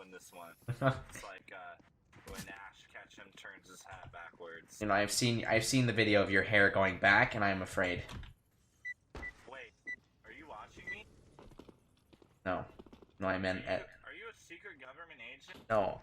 win this one. It's like when Ash Ketchum turns his hat backwards. You know, I've seen the video of your hair going back, and I'm afraid. Wait, are you watching me? No, I meant. Are you a secret government agent? No,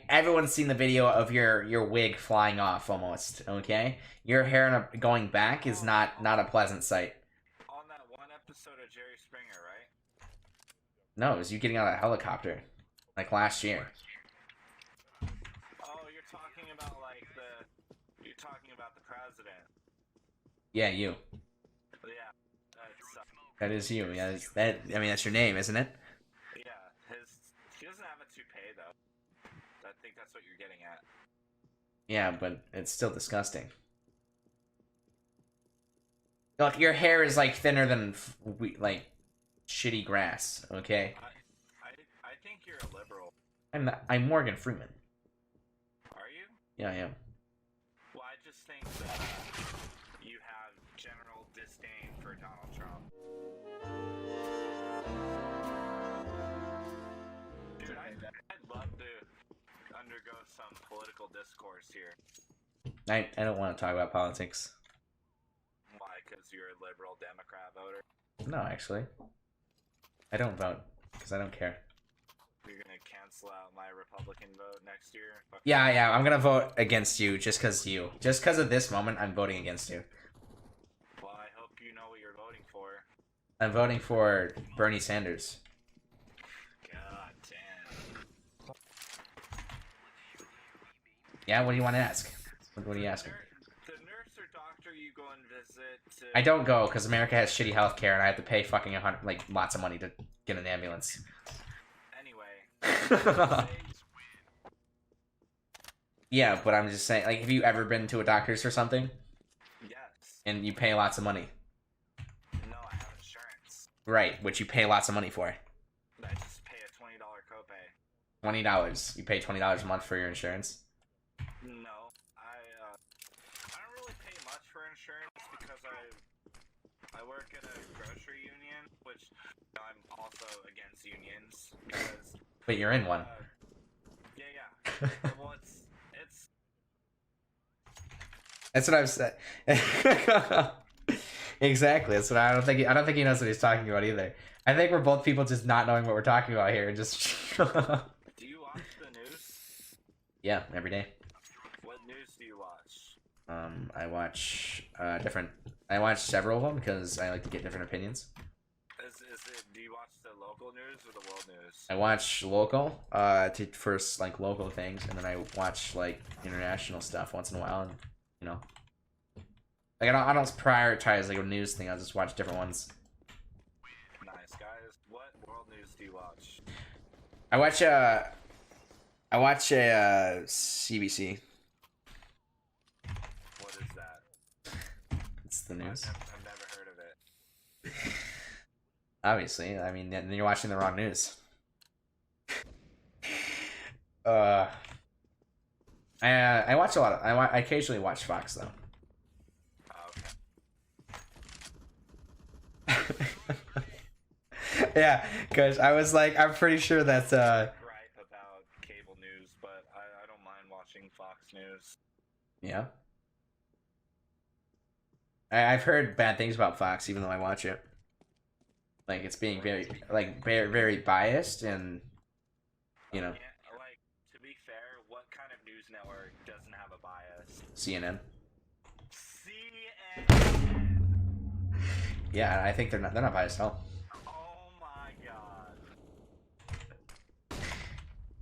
everyone's seen the video of your wig flying off almost. Okay, your hair going back is not a pleasant sight. On that one episode of Jerry Springer, right? No, it was you getting out of a helicopter, like last year. Oh, you're talking about like you're talking about the president. Yeah, you. Yeah, That is you. Yeah, I mean, that's your name, isn't it? Yeah, he doesn't have a toupee though. I think that's what you're getting at. Yeah, but it's still disgusting. Look, your hair is like thinner than like shitty grass. Okay. I think you're a liberal. I'm Morgan Freeman. Are you? Yeah, I am. Well, I just think that you have general disdain for Donald Trump. Dude, I'd love to undergo some political discourse here. I don't want to talk about politics. Why? Because you're a liberal Democrat voter? No, actually. I don't vote, because I don't care. You're gonna cancel out my Republican vote next year? Yeah, I'm gonna vote against you just because you. Just because of this moment, I'm voting against you. Well, I hope you know what you're voting for. I'm voting for Bernie Sanders. God damn. Yeah, what do you want to ask? What are you asking? The nurse or doctor you go and visit to... I don't go because America has shitty healthcare and I have to pay fucking lots of money to get an ambulance. Anyway. Yeah, but I'm just saying, like, have you ever been to a doctor's or something? Yes. And you pay lots of money? No, I have insurance. Right, which you pay lots of money for. I just pay a $20 copay. $20. You pay $20 a month for your insurance? No, I don't really pay much for insurance because I work at a grocery union, which I'm also against unions because. But you're in one. Yeah. Well, it's. That's what I've said. Exactly. That's what I don't think he knows what he's talking about either. I think we're both people just not knowing what we're talking about here and just. Do you watch the news? Yeah, every day. What news do you watch? I watch I watch several of them because I like to get different opinions. Do you watch the local news or the world news? I watch local, first like local things, and then I watch like international stuff once in a while, and you know, like I don't prioritize like a news thing. I'll just watch different ones. Nice guys. What world news do you watch? I watch a CBC. What is that? It's the news. I've never heard of it. Obviously, I mean, then you're watching the wrong news. I watch a lot of. I occasionally watch Fox though. Oh, okay. Yeah, because I was like, I'm pretty sure that's Gripe about cable news, but I don't mind watching Fox News. Yeah. I've heard bad things about Fox, even though I watch it. Like it's being very very biased, and you know. Yeah, like to be fair, what kind of news network doesn't have a bias? CNN. CNN. Yeah, I think they're not biased at all. Oh my god.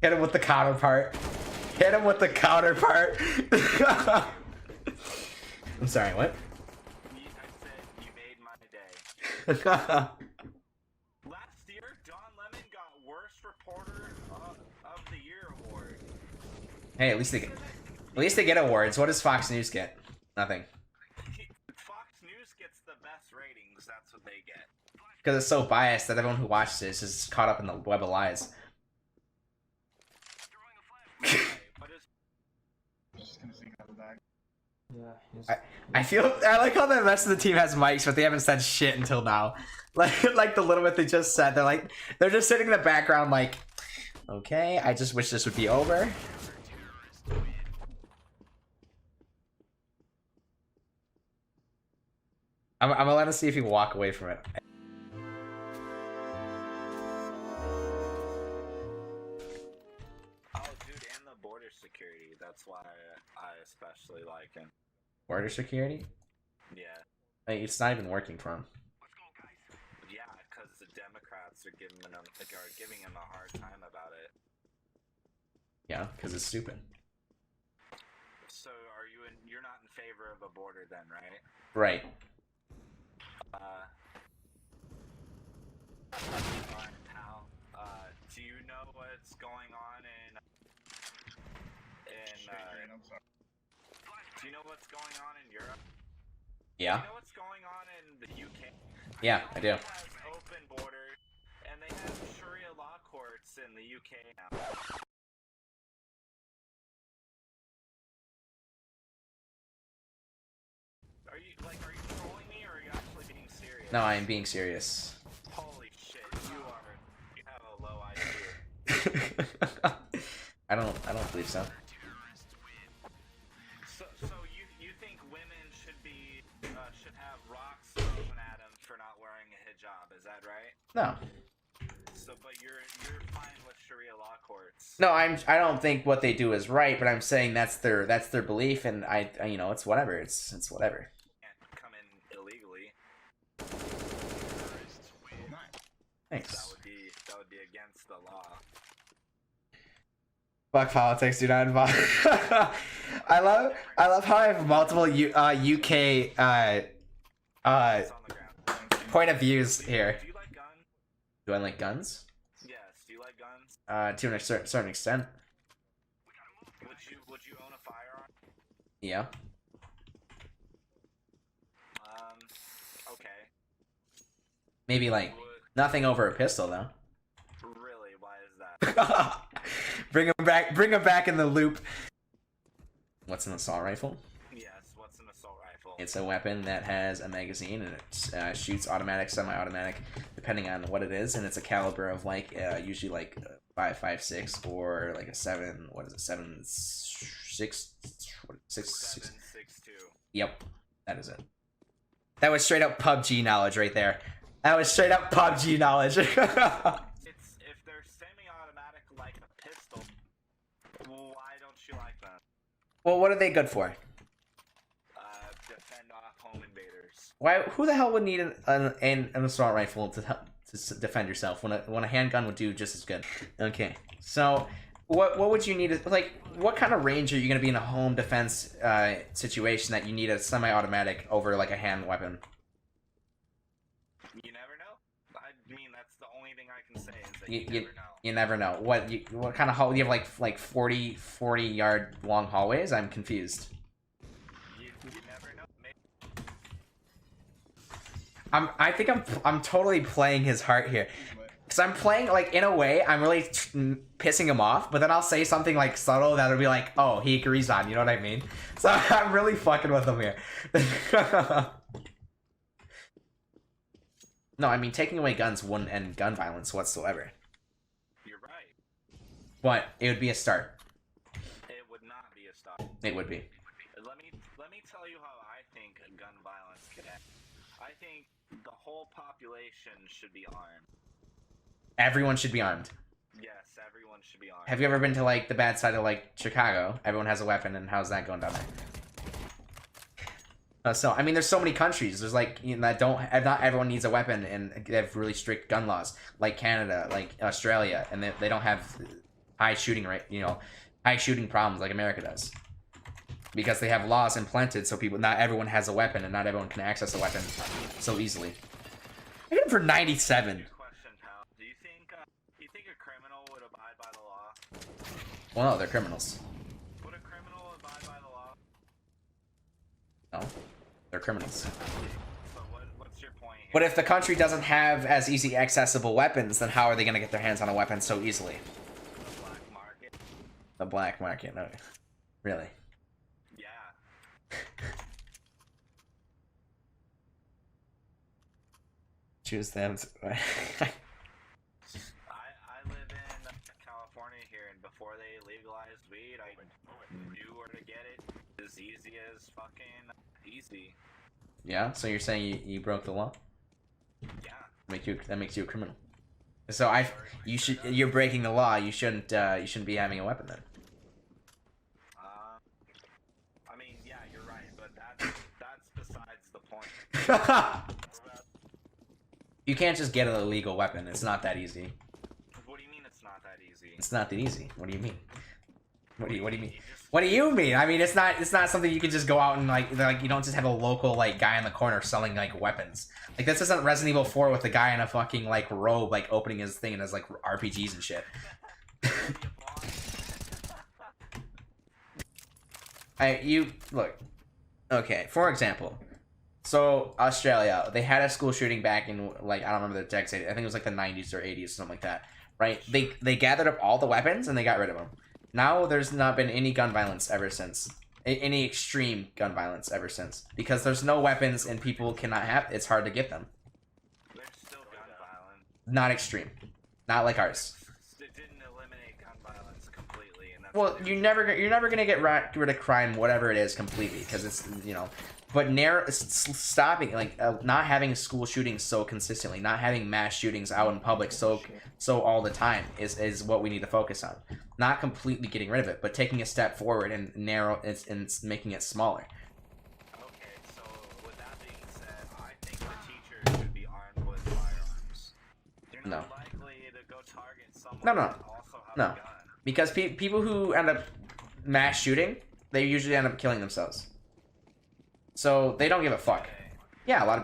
Hit him with the counterpart. Hit him with the counterpart. I'm sorry, what? I said you made my day. Last year, Don Lemon got Worst Reporter of the Year award. Hey, at least they get awards. What does Fox News get? Nothing. Fox News gets the best ratings. That's what they get. Because it's so biased that everyone who watches this is caught up in the web of lies. I like how the rest of the team has mics, but they haven't said shit until now. Like the little bit they just said, they're just sitting in the background, like Okay, I just wish this would be over. I'm gonna let him see if he can walk away from it. Oh, dude, and the border security. That's why I especially like him. Border security? Yeah. Like, it's not even working for him. Yeah, because the Democrats are giving him a hard time about it. Yeah, because it's stupid. So, you're not in favor of a border then, right? Right. Fine, pal. Do you know what's going on do you know what's going on in Europe? Yeah. Do you know what's going on in the UK? Yeah, I do. It has open borders, and they have Sharia law courts in the UK now. Are you trolling me, or are you actually being serious? No, I am being serious. Holy shit, you have a low IQ. I don't believe so. So you think women should have rocks thrown at them for not wearing a hijab? Is that right? No. So, but you're fine with Sharia law courts. No, I don't think what they do is right, but I'm saying that's their belief, and I you know, it's whatever. It's whatever. Can't come in illegally. Thanks. That would be against the law. Fuck politics, dude. I love how I have multiple UK It's on the ground. point of views here. Do you like guns? Do I like guns? Yes. Do you like guns? To a certain extent. Would you own a firearm? Yeah. Okay. Maybe like nothing over a pistol though. Really? Why is that? Bring him back in the loop. What's an assault rifle? Yes. What's an assault rifle? It's a weapon that has a magazine and it shoots automatic, semi-automatic, depending on what it is, and it's a caliber of like usually like 5.56 or like a 7. What is it? 7.6? 6.62. Yep, that is it. That was straight up PUBG knowledge right there. That was straight up PUBG knowledge. If they're semi-automatic like a pistol, why don't you like them? Well, what are they good for? Defend off home invaders. Why? Who the hell would need an assault rifle to defend yourself when a handgun would do just as good? Okay, so what would you need? Like, what kind of range are you gonna be in a home defense situation that you need a semi-automatic over like a hand weapon? You never know. I mean, that's the only thing I can say is that you never know. You never know. What kind of hall? You have like 40 yard long hallways? I'm confused. You never know. Maybe. I think I'm totally playing his heart here. Because I'm playing, like, in a way, I'm really pissing him off, but then I'll say something, like, subtle that'll be like, oh, he agrees on, you know what I mean? So I'm really fucking with him here. No, I mean, taking away guns wouldn't end gun violence whatsoever. You're right. But it would be a start. It would not be a start. It would be. Let me tell you how I think gun violence could end. I think the whole population should be armed. Everyone should be armed. Yes, everyone should be armed. Have you ever been to, like, the bad side of, like, Chicago? Everyone has a weapon, and how's that going down there? So, I mean, there's so many countries. There's, like, you know, that don't... Not everyone needs a weapon, and they have really strict gun laws. Like Canada, like Australia, and they don't have high shooting rate, you know, high shooting problems like America does. Because they have laws implemented so not everyone has a weapon, and not everyone can access a weapon so easily. I hit him for 97. Do you think a criminal would abide by the law? Well, no, they're criminals. Would a criminal abide by the law? No, they're criminals. So what's your point here? But if the country doesn't have as easy accessible weapons, then how are they going to get their hands on a weapon so easily? The black market? The black market, no. Really? Yeah. Choose them. I live in California. before they legalized weed, I knew where to get it. As easy as fucking easy. Yeah. So you're saying you broke the law? Yeah. That makes you a criminal. So you're breaking the law. You shouldn't be having a weapon then. I mean, yeah, you're right, but that's besides the point. You can't just get an illegal weapon. It's not that easy. What do you mean it's not that easy? It's not that easy. What do you mean? What do you mean? What do you mean? I mean, it's not something you can just go out and like you don't just have a local like guy in the corner selling like weapons. Like this isn't Resident Evil 4 with the guy in a fucking like robe like opening his thing and has like RPGs and shit. You look. Okay, for example, so Australia, they had a school shooting back in like I don't remember the exact date. I think it was like the 90s or 80s, something like that. Right? They gathered up all the weapons and they got rid of them. Now there's not been any gun violence ever since. Any extreme gun violence ever since. Because there's no weapons and people cannot have it's hard to get them. There's still gun violence. Not extreme. Not like ours. It didn't eliminate gun violence completely, and that's Well, you're never gonna get rid of crime, whatever it is, completely, because it's But stopping not having school shootings so consistently, not having mass shootings out in public so all the time is what we need to focus on. Not completely getting rid of it, but taking a step forward and making it smaller. Okay, so with that being said, I think the teachers should be armed with firearms. You're not likely to go target someone that also has a gun. Because people who end up mass shooting, they usually end up killing themselves. So they don't give a fuck. Yeah,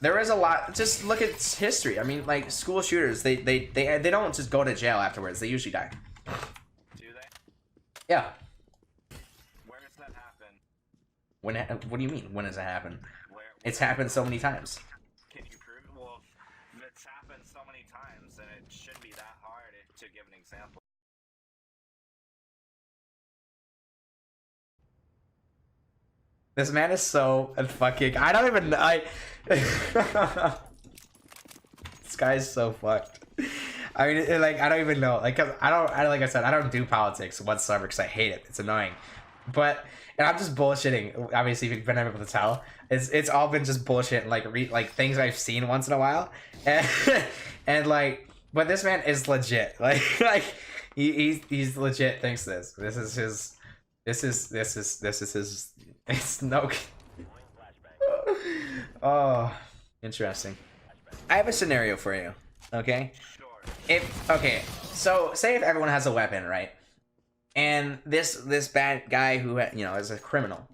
there is a lot. Just look at history. I mean, like school shooters, they don't just go to jail afterwards. They usually die. Do they? Yeah. Where does that happen? What do you mean? When does it happen? Where It's happened so many times. Can you prove it? Well, if it's happened so many times, then it shouldn't be that hard to give an example. This man is so fucking. I don't even. This guy is so fucked. I mean, like, I don't even know. Like, cause like I said, I don't do politics whatsoever because I hate it. It's annoying. But, and I'm just bullshitting. Obviously, if you've been able to tell, it's all been just bullshit. Like things I've seen once in a while, and like, but this man is legit. Like he's legit. Thinks this. This is his. This is his. It's no. Oh, interesting. I have a scenario for you. Okay. So say if everyone has a weapon, right? And this bad guy who is a criminal,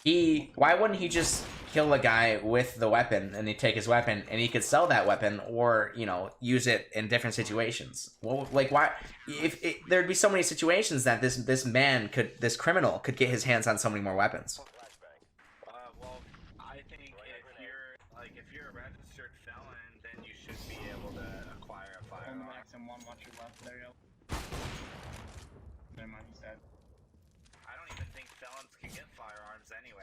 why wouldn't he just kill a guy with the weapon and he take his weapon and he could sell that weapon or use it in different situations? Well, like why? If there'd be so many situations that this criminal could get his hands on so many more weapons. Well, I think if you're a registered felon, then you should be able to acquire a firearm. I don't even think felons can get firearms anyway.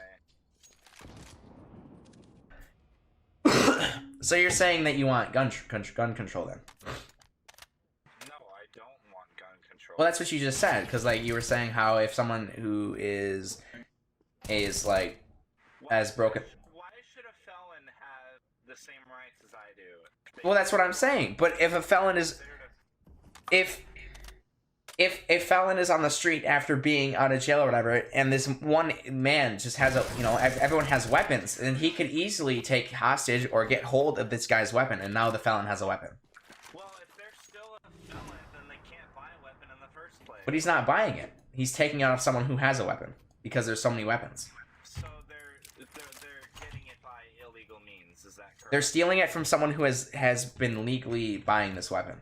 So you're saying that you want gun control then? No, I don't want gun control. Well, that's what you just said, because like you were saying how if someone who is like as broken. Why should a felon have the same rights as I do? Well, that's what I'm saying. But if a felon is, if a felon is on the street after being out of jail or whatever, and this one man just has everyone has weapons, and he could easily take hostage or get hold of this guy's weapon, and now the felon has a weapon. Well, if they're still a felon, then they can't buy a weapon in the first place. But he's not buying it. He's taking it off someone who has a weapon because there's so many weapons. So they're getting it by illegal means. Is that correct? They're stealing it from someone who has been legally buying this weapon.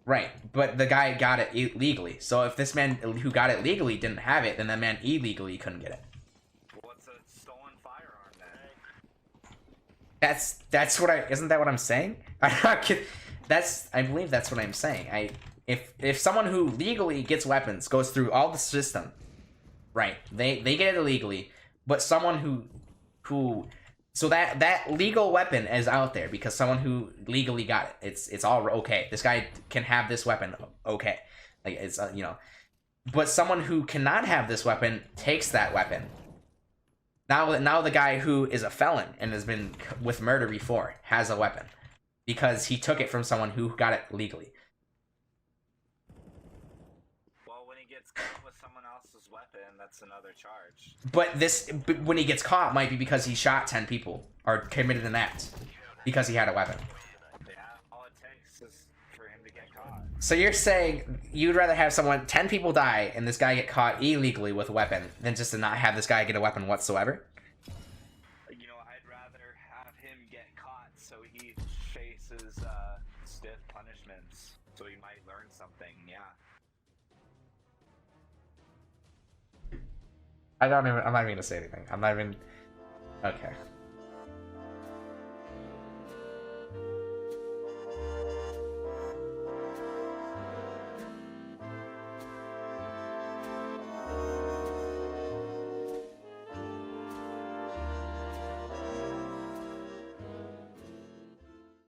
Right, but the guy got it legally. So if this man who got it legally didn't have it, then that man illegally couldn't get it. What's a stolen firearm then? That's what isn't that what I'm saying? I believe that's what I'm saying. If someone who legally gets weapons goes through all the system, right? They get it illegally, but someone who So that legal weapon is out there because someone who legally got it. It's all okay. This guy can have this weapon. Okay, like it's you know, but someone who cannot have this weapon takes that weapon. Now the guy who is a felon and has been with murder before has a weapon because he took it from someone who got it legally. Well, when he gets caught with someone else's weapon, that's another charge. But when he gets caught, might be because he shot 10 people or committed an act because he had a weapon. Yeah, all it takes is for him to get caught. So you're saying you'd rather have 10 people die and this guy get caught illegally with a weapon than just to not have this guy get a weapon whatsoever? You know, I'd rather have him get caught so he faces stiff punishments, so he might learn something. Yeah. I'm not even gonna say anything. I'm not even. Okay.